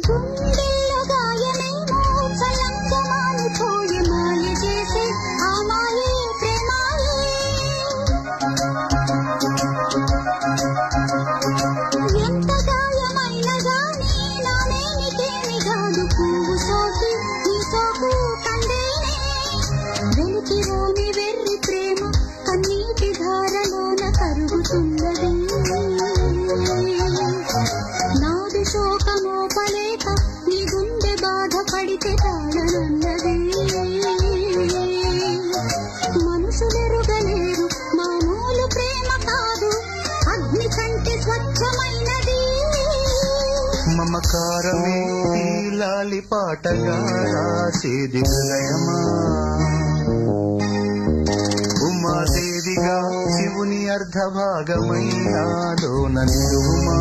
గుండెల్లో గాయమేమో చల్లంగా మానిపోయే మాయ చేసే ఆ మాయే ప్రేమాయే. ఎంత గాయమైనా గానీ నానేమికేమి కాదు పువ్వు సోకి నీ సోకు కందేనే. వెలికి రాని వెర్రి ప్రేమ కన్నీటి ధారలోన కరుగుతున్నది. నాది శోకమోపలేక నీ గుండె బాధపడితే తాళనన్నది. మనుషులెరుగలేరు మామూలు ప్రేమ కాదు అగ్ని కంటే స్వచ్ఛమైనది. మమకారమే లాలి పాటగా రాసేది హృదయమా, ఉమాదేవిగా శివుని అర్ధభాగమైనాలోన నిలువుమా.